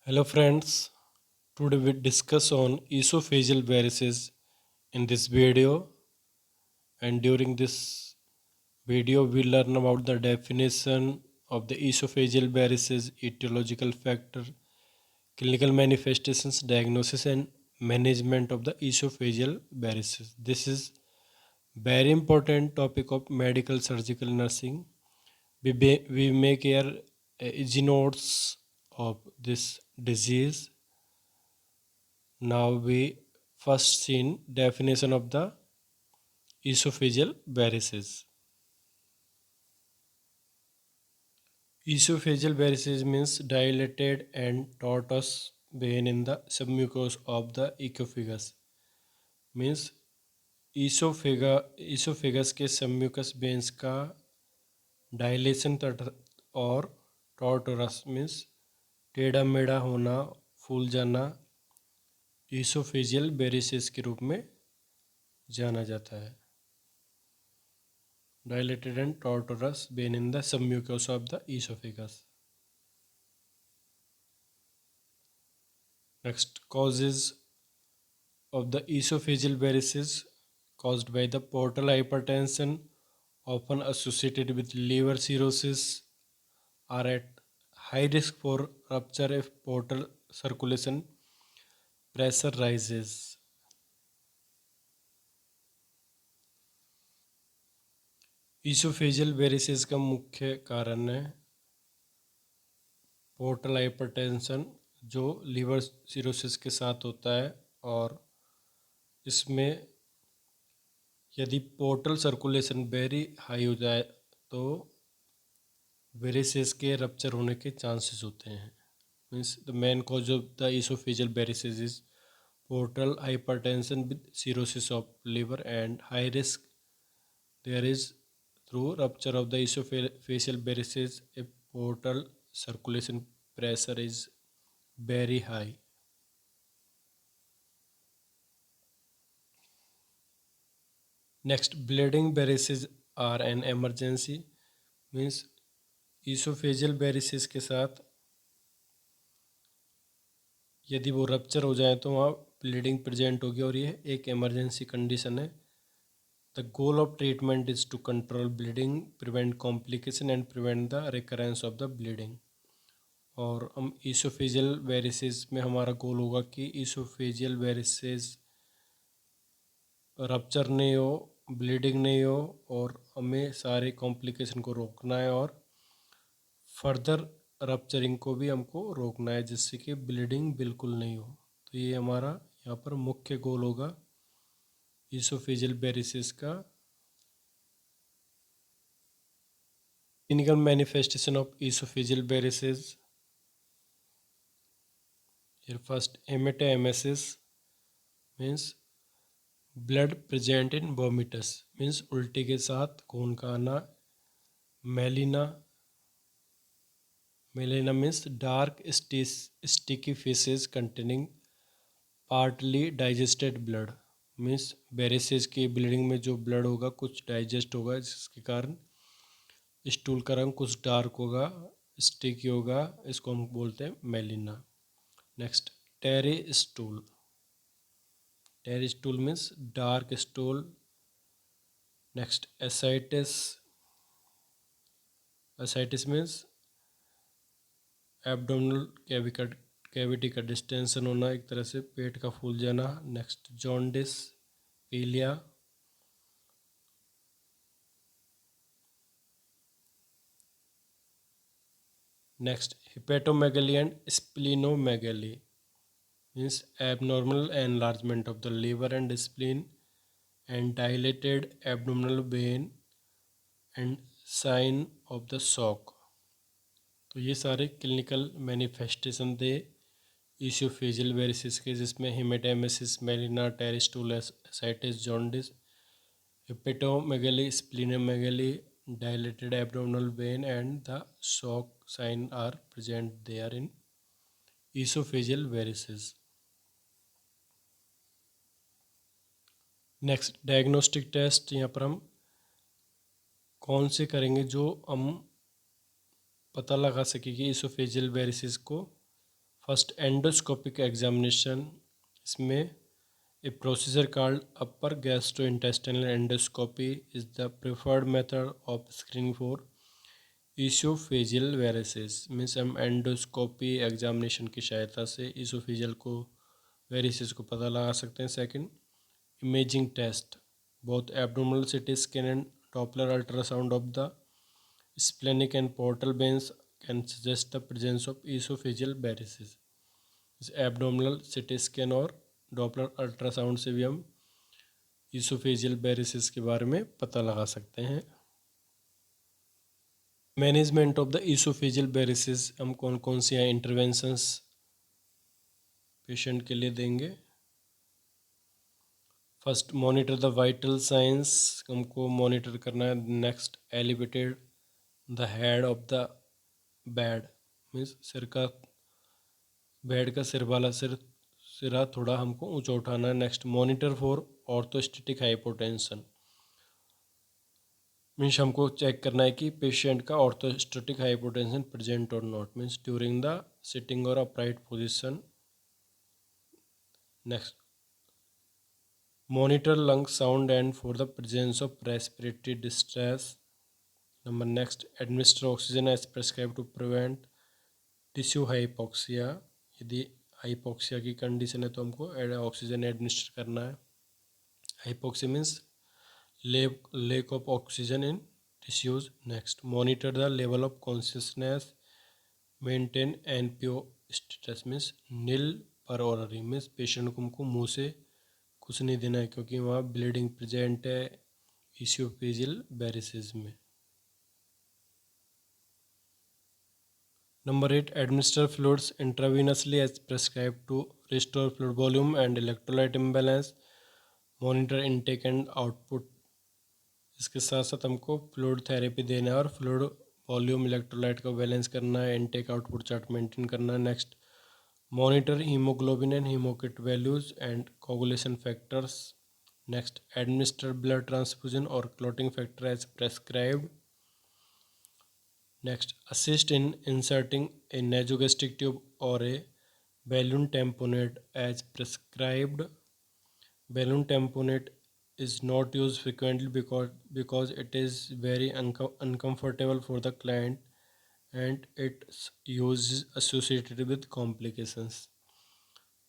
Hello friends, today we discuss on esophageal varices in this video, and during this video we learn about the definition of the esophageal varices, etiological factor, clinical manifestations, diagnosis and management of the esophageal varices. This is very important topic of medical surgical nursing. We make here easy notes of this disease. Now we first seen definition of the esophageal varices. Esophageal varices means dilated and tortuous vein in the submucous of the esophagus. Means esophagus के submucous veins का dilation और टॉर्टोरस means टेढ़ा मेढ़ा होना, फूल जाना esophageal varices के रूप में जाना जाता है. Dilated and tortuous vein in the submucosa of the esophagus. Next, causes of the esophageal varices caused by the portal hypertension, often associated with liver cirrhosis, are at high risk for rupture if portal circulation pressure rises. Esophageal varices का मुख्य कारण है portal hypertension जो liver cirrhosis के साथ होता है, और इसमें यदि पोर्टल सर्कुलेशन वेरी हाई हो जाए तो वेरिसेस के रप्चर होने के चांसेस होते हैं. Means the main cause of the esophageal varices is portal hypertension with cirrhosis of liver and high risk there is through rupture of the esophageal varices if portal circulation pressure is very high. Next, bleeding varices are an emergency. Means esophageal varices के साथ यदि वो rupture हो जाए तो वहाँ bleeding present होगी और ये एक इमरजेंसी कंडीशन है. The goal of treatment is to control bleeding, prevent complication and prevent the recurrence of the bleeding. और हम esophageal varices में हमारा गोल होगा कि esophageal varices रप्चर नहीं हो, ब्लीडिंग नहीं हो, और हमें सारे कॉम्प्लिकेशन को रोकना है और फर्दर रप्चरिंग को भी हमको रोकना है जिससे कि ब्लीडिंग बिल्कुल नहीं हो. तो ये हमारा यहाँ पर मुख्य गोल होगा esophageal varices का. Clinical manifestation of esophageal varices. Here first, hematemesis means blood present in vomitus means उल्टी के साथ खून का आना. Melaena means dark sticky feces containing partly digested blood. Means varices की ब्लीडिंग में जो ब्लड होगा कुछ डाइजेस्ट होगा जिसके कारण स्टूल का रंग कुछ डार्क होगा, स्टिकी होगा, इसको हम बोलते हैं melaena. Next, tarry stool. Tarry stool means dark stool. Next, ascites. Ascites means abdominal cavity का डिस्टेंशन होना, एक तरह से पेट का फूल जाना. नेक्स्ट, जॉन्डिस, पीलिया. Next, hepatomegaly and splenomegaly means abnormal enlargement of the liver and spleen and dilated abdominal vein and sign of the shock. तो ये सारे क्लिनिकल मैनिफेस्टेशन थे esophageal varices के, जिसमें haematemesis, melaena, tarry stool, ascites, jaundice, hepatomegaly, splenomegaly, dilated abdominal vein and the shock sign are present there in esophageal varices. Next, diagnostic test. यहाँ पर हम कौन से करेंगे जो हम पता लगा सके कि esophageal varices को फर्स्ट एंडोस्कोपिक एग्जामिनेशन, इसमें a procedure called upper gastrointestinal endoscopy is the preferred method of screening for esophageal varices। Means हम एंडोस्कोपी एग्जामिनेशन की सहायता से ईसोफेजियल को वेरिसेस को पता लगा सकते हैं। Second, imaging test, both abdominal CT scan and Doppler ultrasound of the splenic and portal veins can suggest the presence of oesophageal varices. Abdominal CT scan और डॉपलर अल्ट्रासाउंड से भी हम ईसोफेजियल वेरिसेस के बारे में पता लगा सकते हैं। Management of the oesophageal varices, हम कौन कौन सी इंटरवेंशंस पेशेंट के लिए देंगे। First, monitor the vital science, हमको मॉनिटर करना है। Next, elevated the head of the bed, means सिर का, बेड का सिरा थोड़ा हमको ऊंचा उठाना है। Next, monitor for orthostatic hypotension, means हमको चेक करना है कि पेशेंट का ऑर्थोस्टेटिक हाइपोटेंशन प्रेजेंट और not, means during the sitting और upright position. Next, monitor lung sound and for the presence of respiratory distress. Number next, administer oxygen as prescribed to prevent tissue hypoxia, यदि hypoxia की condition है तो हमको oxygen administer करना है। Hypoxia means lack of oxygen in tissues. Next, monitor the level of consciousness, maintain NPO status, means nil per oral, means patient को हमको मुँह से कुछ नहीं देना है क्योंकि वहाँ ब्लीडिंग प्रेजेंट है ईसोफेजियल वेरिसेस में। Number 8, administer fluids intravenously as prescribe to restore fluid volume and electrolyte imbalance, monitor intake and output. इसके साथ साथ हमको फ्लूइड थेरेपी देना है और फ्लूइड वॉल्यूम इलेक्ट्रोलाइट का बैलेंस करना है, इनटेक आउटपुट चार्ट मेंटेन करना है। Next, monitor hemoglobin and hemocrite values and coagulation factors. Next, administer blood transfusion or clotting factor as prescribed. Next, assist in inserting a nasogastric tube or a balloon tamponade as prescribed. Balloon tamponade is not used frequently because it is very uncomfortable for the client and its use is associated with complications।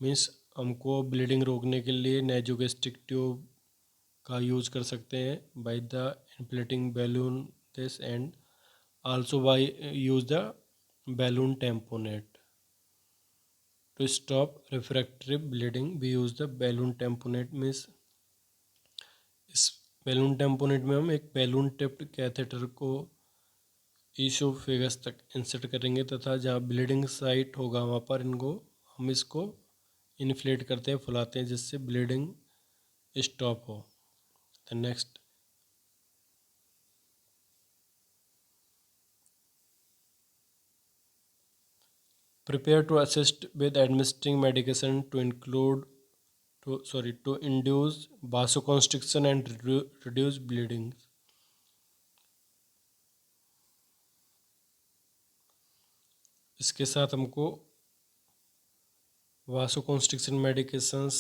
Means हमको bleeding रोकने के लिए nasogastric tube का use कर सकते हैं by the inflating balloon this and also by use the balloon tamponade to stop refractory bleeding we use the balloon tamponade. Means इस balloon tamponade में हम एक बैलून टिप्ड कैथेटर को ईसोफेगस तक इंसर्ट करेंगे तथा जहाँ ब्लीडिंग साइट होगा वहाँ पर हम इसको इन्फ्लेट करते हैं, फुलाते हैं जिससे ब्लीडिंग स्टॉप हो। The next, prepare to assist with administering medication to induce vasoconstriction and reduce bleeding. इसके साथ हमको वासोकॉन्स्ट्रिक्शन मेडिकेशंस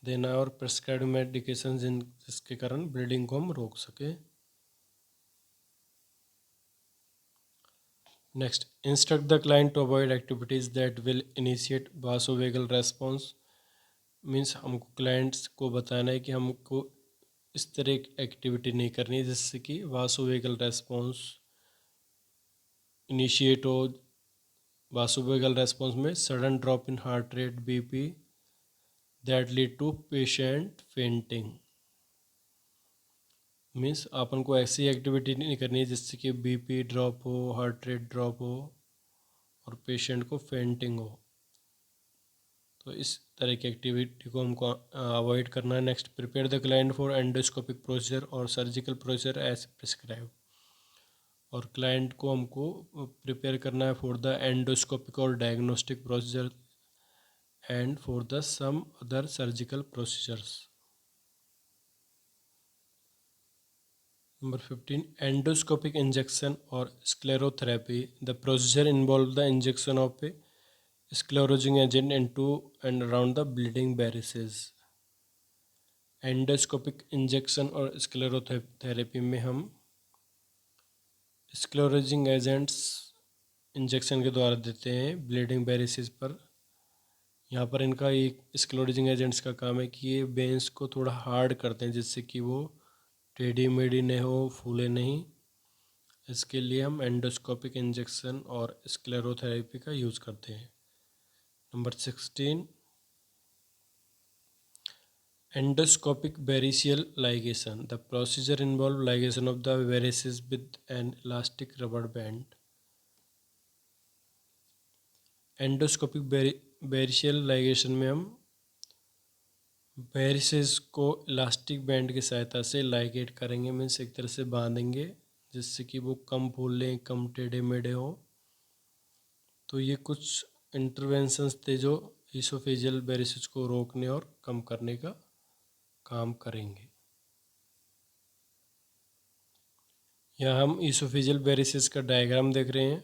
देना है और प्रेस्क्राइब्ड मेडिकेशन जिसके कारण ब्लीडिंग को हम रोक सके। Next, instruct the client to avoid activities that will initiate vasovagal response. Means हमको क्लाइंट्स को बताना है कि हमको इस तरह की एक्टिविटी नहीं करनी है जिससे कि वासोवेगल रेस्पॉन्स इनिशिएट हो। वासोवेगल रेस्पॉन्स में sudden drop in heart rate, BP that lead to patient fainting. Means अपन को ऐसी एक्टिविटी नहीं करनी है जिससे कि बीपी ड्रॉप हो, हार्ट रेट ड्रॉप हो और पेशेंट को फेंटिंग हो। तो इस तरह की एक्टिविटी को हमको अवॉइड करना है। Next, prepare the client for endoscopic procedure और सर्जिकल प्रोसीजर एज प्रिस्क्राइब। और क्लाइंट को हमको प्रिपेयर करना है फॉर द एंडोस्कोपिक और diagnostic procedure and for the some other surgical procedures. Number 15, endoscopic injection or sclerotherapy. The procedure involves the injection of a sclerosing agent into and around the bleeding varices। Endoscopic injection और sclerotherapy में हम sclerosing agents injection के द्वारा देते हैं bleeding varices पर। यहाँ पर इनका एक स्क्लेरोजिंग एजेंट्स का काम है कि ये वेंस को थोड़ा हार्ड करते हैं जिससे कि वो टेढ़ी मेढ़ी नहीं हो, फूले नहीं। इसके लिए हम एंडोस्कोपिक इंजेक्शन और स्क्लेरोथेरेपी का यूज़ करते हैं। Number 16, endoscopic variceal ligation। The procedure involves ligation of the varices with an elastic rubber band। Endoscopic variceal ligation में हम वेरिसेस को इलास्टिक बैंड की सहायता से लाइगेट करेंगे, मीन्स एक तरह से बांधेंगे जिससे कि वो कम फूलें, कम टेढ़े मेढ़े हों। तो ये कुछ इंटरवेंशंस थे जो ईसोफेजियल वेरिसेस को रोकने और कम करने का काम करेंगे। यहाँ हम ईसोफेजियल वेरिसेस का डायग्राम देख रहे हैं।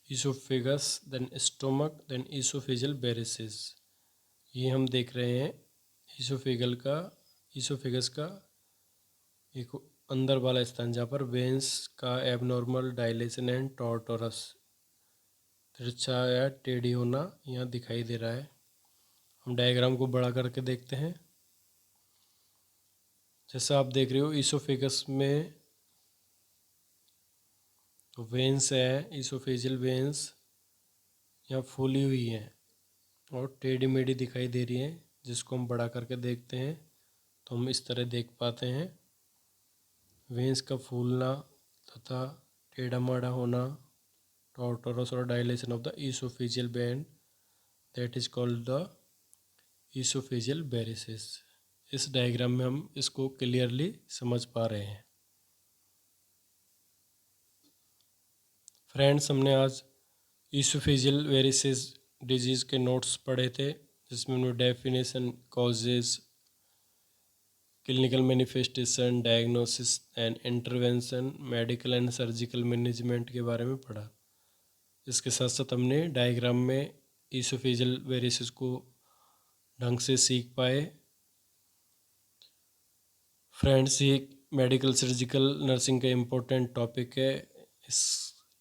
Oesophagus, then stomach, then oesophageal varices. ये हम देख रहे हैं ईसोफेगस का एक अंदर वाला स्थान जहाँ पर वेंस का एबनॉर्मल डायलेशन एंड टॉर्टोरस, तिरछा या टेढ़ी होना यहाँ दिखाई दे रहा है। हम डायग्राम को बड़ा करके देखते हैं। जैसा आप देख रहे हो ईसोफेगस में तो वेंस है, ईसोफेजियल वेंस यहाँ फूली हुई है और टेढ़ी मेढ़ी दिखाई दे रही है। जिसको हम बड़ा करके देखते हैं तो हम इस तरह देख पाते हैं वेंस का फूलना तथा टेढ़ा मेढ़ा होना, टॉर्टोरस और dilation of the oesophageal band, that is called the oesophageal varices. इस डायग्राम में हम इसको क्लियरली समझ पा रहे हैं। फ्रेंड्स, हमने आज ईसोफेजियल वेरिसेस डिजीज़ के नोट्स पढ़े थे जिसमें हमने definition, causes, clinical manifestation, diagnosis and intervention, medical and surgical management के बारे में पढ़ा। इसके साथ साथ हमने डायग्राम में ईसोफेजियल वेरिसेस को ढंग से सीख पाए। फ्रेंड्स, ये मेडिकल सर्जिकल नर्सिंग का इम्पोर्टेंट टॉपिक है। इस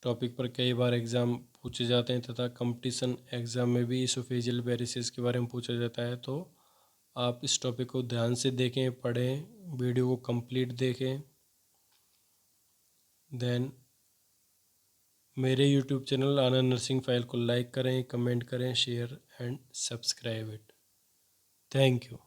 टॉपिक पर कई बार एग्ज़ाम पूछे जाते हैं तथा कंपटीशन एग्ज़ाम में भी ईसोफेजियल वेरिसेस के बारे में पूछा जाता है। तो आप इस टॉपिक को ध्यान से देखें, पढ़ें, वीडियो को कंप्लीट देखें। देन मेरे यूट्यूब चैनल आनंद नर्सिंग फाइल को लाइक करें, कमेंट करें, share and subscribe it. Thank you.